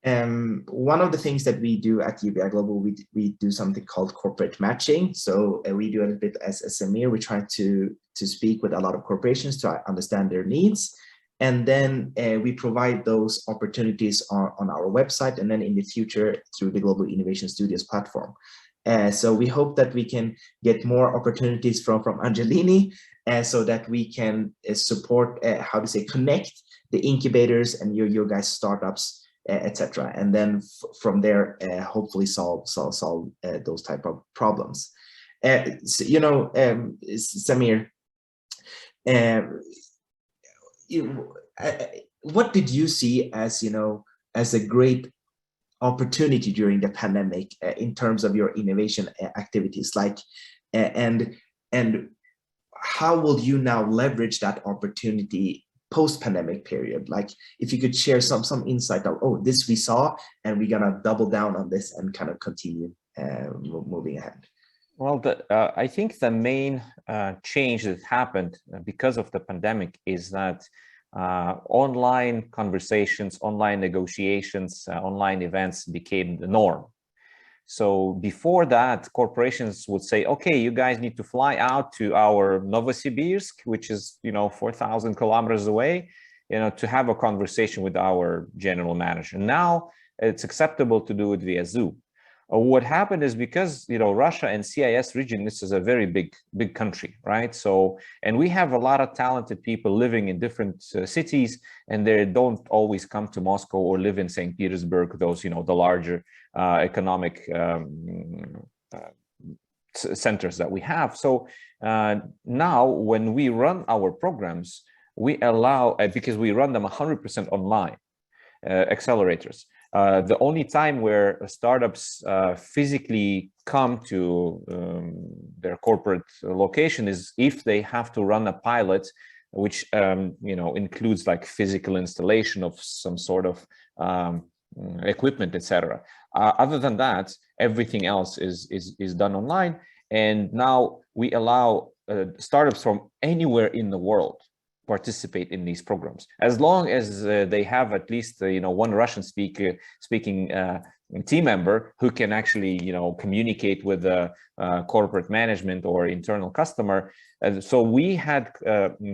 One of the things that we do at UBI Global, we do something called corporate matching. So we do a little bit as Samir. We try to speak with a lot of corporations to understand their needs. And then we provide those opportunities on our website, and then in the future through the Global Innovation Studios platform. So we hope that we can get more opportunities from Angelini, so that we can support, connect the incubators and your guys' startups, etc. And then from there, hopefully solve those type of problems. Samir, what did you see as as a great opportunity during the pandemic in terms of your innovation activities, and how will you now leverage that opportunity post-pandemic period? Like, if you could share some insight of, oh, this we saw and we're gonna double down on this and kind of continue moving ahead. Well, I think the main change that happened because of the pandemic is that online conversations, online negotiations, online events became the norm. So before that, corporations would say, okay, you guys need to fly out to our Novosibirsk, which is 4,000 kilometers away, to have a conversation with our general manager. Now it's acceptable to do it via Zoom. What happened is, because Russia and CIS region, this is a very big country, right? So, and we have a lot of talented people living in different cities, and they don't always come to Moscow or live in St. Petersburg, those the larger economic centers that we have. So now when we run our programs, we allow, because we run them 100% online, accelerators. The only time where startups physically come to their corporate location is if they have to run a pilot, which includes like physical installation of some sort of equipment, etc. Other than that, everything else is done online. And now we allow startups from anywhere in the world participate in these programs, as long as they have at least one Russian speaking team member who can actually communicate with the corporate management or internal customer. So we had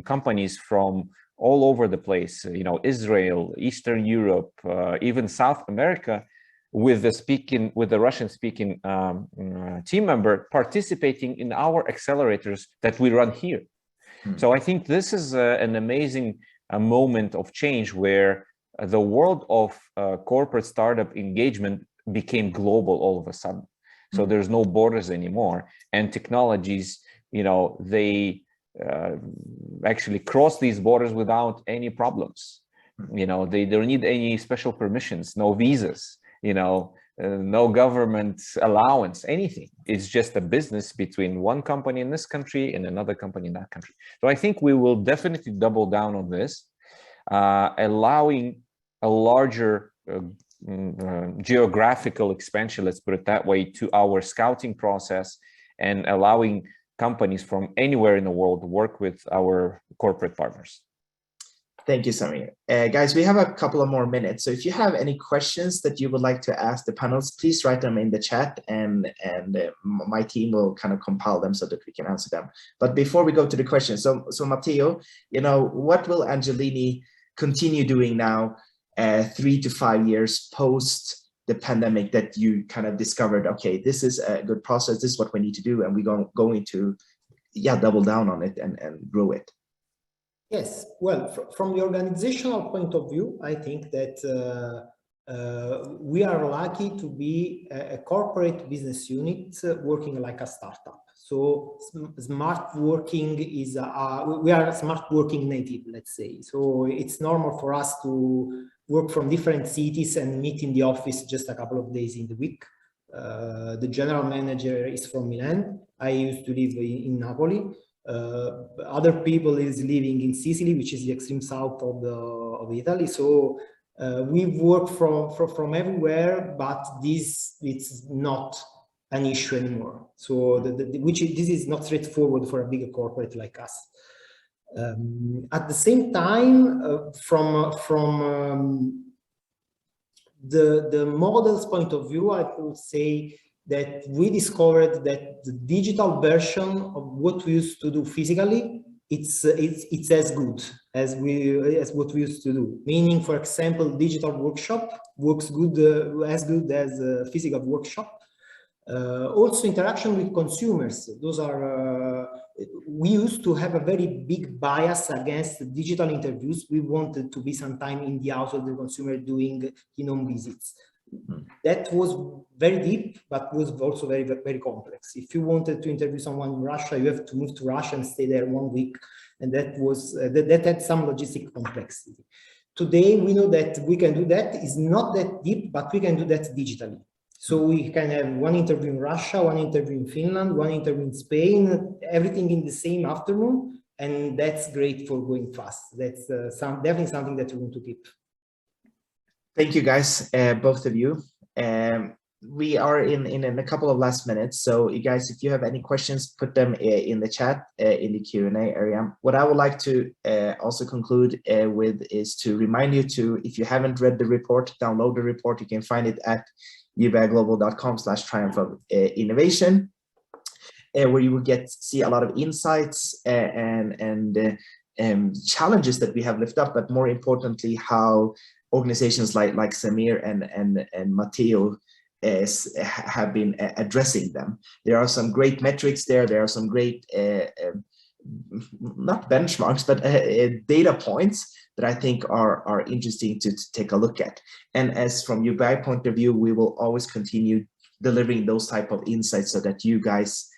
companies from all over the place, Israel, Eastern Europe, even South America, with the Russian speaking team member participating in our accelerators that we run here. So I think this is an amazing moment of change, where the world of corporate startup engagement became global all of a sudden. So there's no borders anymore, and technologies, they actually cross these borders without any problems. They don't need any special permissions, no visas, no government allowance, anything. It's just a business between one company in this country and another company in that country. So I think we will definitely double down on this, allowing a larger geographical expansion, let's put it that way, to our scouting process, and allowing companies from anywhere in the world to work with our corporate partners. Thank you, Samir. Guys, we have a couple of more minutes. So if you have any questions that you would like to ask the panelists, please write them in the chat, and my team will kind of compile them so that we can answer them. But before we go to the questions, so Matteo, what will Angelini continue doing now, 3 to 5 years post the pandemic, that you kind of discovered, okay, this is a good process, this is what we need to do, and we're going to double down on it and grow it? Yes, well, from the organizational point of view, I think that we are lucky to be a corporate business unit working like a startup. So smart working is, we are smart working native, let's say. So it's normal for us to work from different cities and meet in the office just a couple of days in the week. The general manager is from Milan. I used to live in Napoli. Other people is living in Sicily, which is the extreme south of Italy. So we work from everywhere, but this it's not an issue anymore. So this is not straightforward for a bigger corporate like us. At the same time, from the model's point of view, I would say that we discovered that the digital version of what we used to do physically, it's as good as what we used to do. Meaning, for example, digital workshop works good as good as a physical workshop. Also, interaction with consumers. Those are we used to have a very big bias against digital interviews. We wanted to be sometime in the house of the consumer doing in-home visits. That was very deep, but was also very, very complex. If you wanted to interview someone in Russia, you have to move to Russia and stay there 1 week, and that was that had some logistic complexity. Today, we know that we can do that. It's not that deep, but we can do that digitally. So we can have one interview in Russia, one interview in Finland, one interview in Spain, everything in the same afternoon, and that's great for going fast. That's definitely something that we want to keep. Thank you, guys, both of you. We are in a couple of last minutes. So you guys, if you have any questions, put them in the chat, in the Q&A area. What I would like to also conclude with is to remind you to, if you haven't read the report, download the report. You can find it at ubiglobal.com/triumph of innovation, where you will see a lot of insights and challenges that we have lifted up, but more importantly, how organizations like Samir and Matteo have been addressing them. There are some great metrics there. There are some great, not benchmarks, but data points that I think are interesting to take a look at. And as from UBI point of view, we will always continue delivering those type of insights so that you guys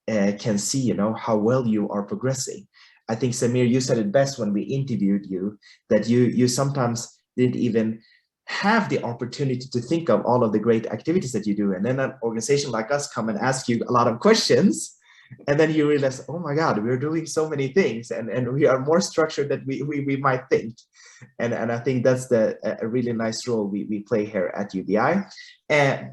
can see, how well you are progressing. I think, Samir, you said it best when we interviewed you, that you sometimes didn't even have the opportunity to think of all of the great activities that you do. And then an organization like us come and ask you a lot of questions, and then you realize, oh my God, we're doing so many things, and we are more structured than we might think. And I think that's a really nice role we play here at UBI.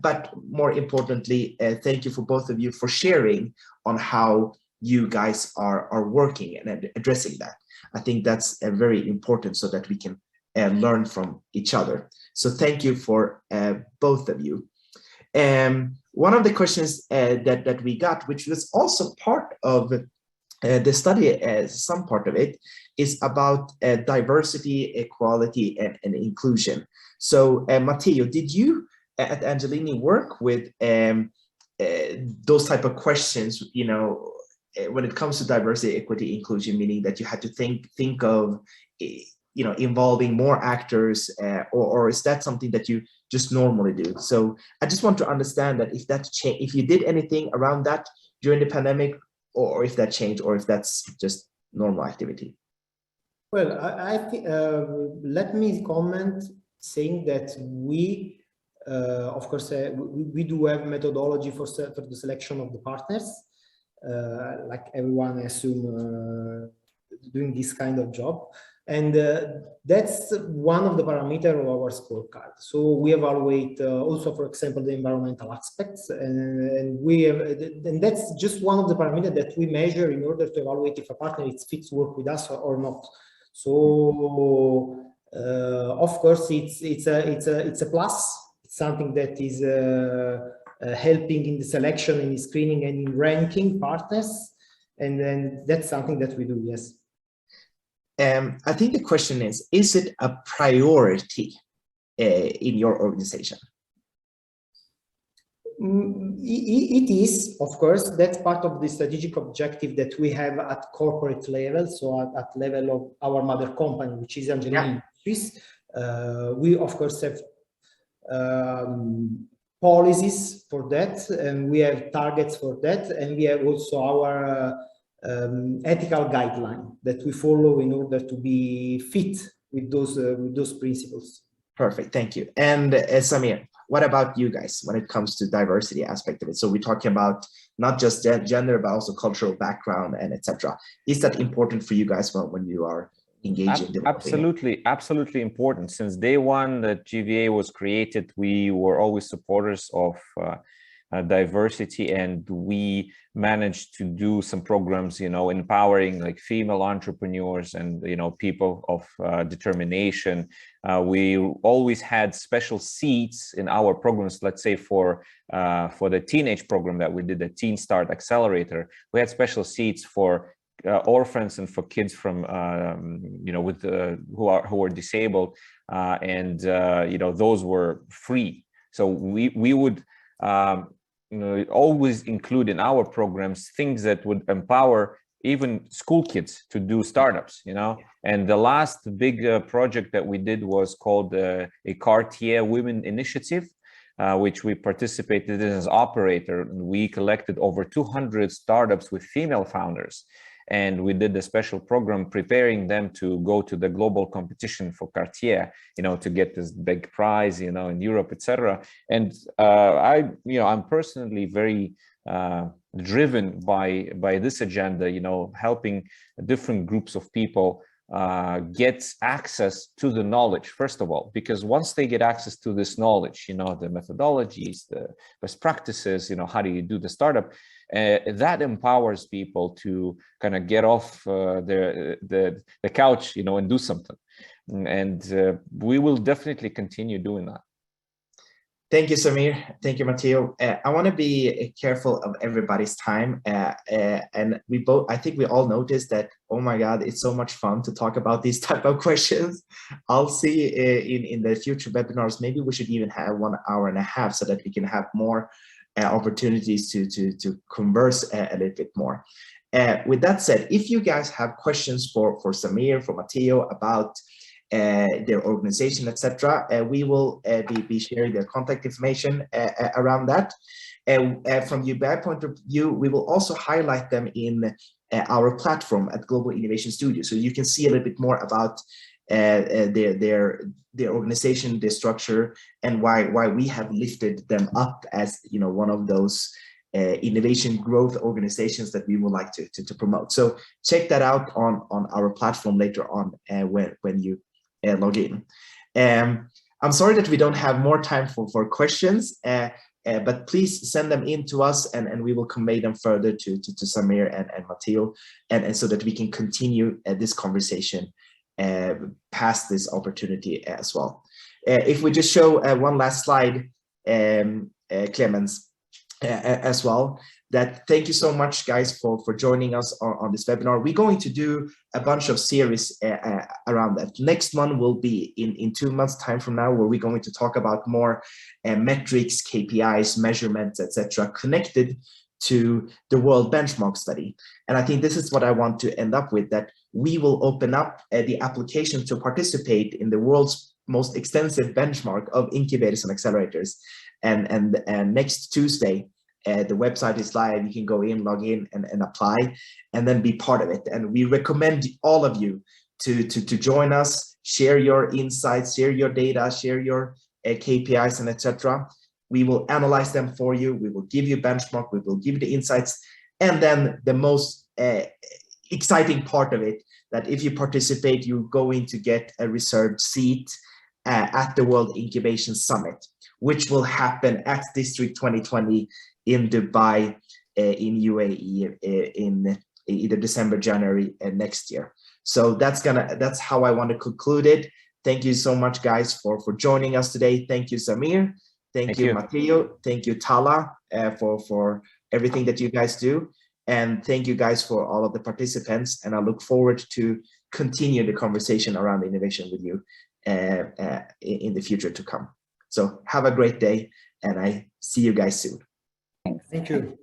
But more importantly, thank you for both of you for sharing on how you guys are working and addressing that. I think that's very important so that we can learn from each other. So thank you for both of you. One of the questions that we got, which was also part of the study, some part of it, is about diversity, equality, and inclusion. So Matteo, did you at Angelini work with those type of questions, when it comes to diversity, equity, inclusion, meaning that you had to think of involving more actors, or is that something that you just normally do? So I just want to understand that if you did anything around that during the pandemic, or if that changed, or if that's just normal activity. Well, I think, let me comment saying that we, of course, we do have methodology for the selection of the partners, like everyone, I assume, doing this kind of job. And that's one of the parameters of our scorecard. So we evaluate also, for example, the environmental aspects, and that's just one of the parameters that we measure in order to evaluate if a partner fits work with us or not. So of course, it's a plus. It's something that is helping in the selection, in the screening, and in ranking partners, and then that's something that we do. Yes. I think the question is it a priority in your organization? It is, of course. That's part of the strategic objective that we have at corporate level, so at level of our mother company, which is Engineering Industries. We, of course, have policies for that, and we have targets for that, and we have also our ethical guideline that we follow in order to be fit with those principles. Perfect, thank you. And Samir, what about you guys when it comes to diversity aspect of it? So we're talking about not just gender, but also cultural background and etc. Is that important for you guys when you are engaging? Absolutely important. Since day one that GVA was created, we were always supporters of diversity, and we managed to do some programs, empowering like female entrepreneurs and people of determination. We always had special seats in our programs. Let's say for the teenage program that we did, the Teen Start Accelerator, we had special seats for orphans and for kids from who are disabled, and those were free. So we would always include in our programs things that would empower even school kids to do startups, And the last big project that we did was called a Cartier Women Initiative, which we participated in as operator. We collected over 200 startups with female founders. And we did a special program preparing them to go to the global competition for Cartier, to get this big prize, in Europe, etc. And I'm personally very driven by this agenda, helping different groups of people get access to the knowledge, first of all, because once they get access to this knowledge, the methodologies, the best practices, how do you do the startup, that empowers people to kind of get off the couch, and do something. And we will definitely continue doing that. Thank you, Samir. Thank you, Matteo. I want to be careful of everybody's time. And I think we all noticed that, oh my God, it's so much fun to talk about these type of questions. I'll see in the future webinars, maybe we should even have 1.5 hours so that we can have more opportunities to converse a little bit more. With that said, if you guys have questions for Samir, for Matteo about their organization, etc., we will be sharing their contact information around that. From UBI point of view, we will also highlight them in our platform at Global Innovation Studio, so you can see a little bit more about their organization, their structure, and why we have lifted them up as one of those innovation growth organizations that we would like to promote. So check that out on our platform later on when you log in. I'm sorry that we don't have more time for questions, but please send them in to us, and we will convey them further to Samir and Matteo, and so that we can continue this conversation past this opportunity as well. If we just show one last slide, Clemens, as well, that thank you so much, guys, for joining us on this webinar. We're going to do a bunch of series around that. Next one will be in 2 months' time from now, where we're going to talk about more metrics, KPIs, measurements, etc., connected to the World Benchmark Study. And I think this is what I want to end up with, that we will open up the application to participate in the world's most extensive benchmark of incubators and accelerators. And next Tuesday, the website is live. You can go in, log in, and apply, and then be part of it. And we recommend all of you to join us, share your insights, share your data, share your KPIs, and etc. We will analyze them for you. We will give you benchmark. We will give you the insights. And then the most exciting part of it, that if you participate, you're going to get a reserved seat at the World Incubation Summit, which will happen at District 2020 in Dubai, in UAE, in either December, January next year. So that's how I want to conclude it. Thank you so much, guys, for joining us today. Thank you, Samir. Thank you, Matteo. Thank you, Tala, for everything that you guys do. And thank you guys for all of the participants. And I look forward to continue the conversation around innovation with you in the future to come. So have a great day, and I see you guys soon. Thank you.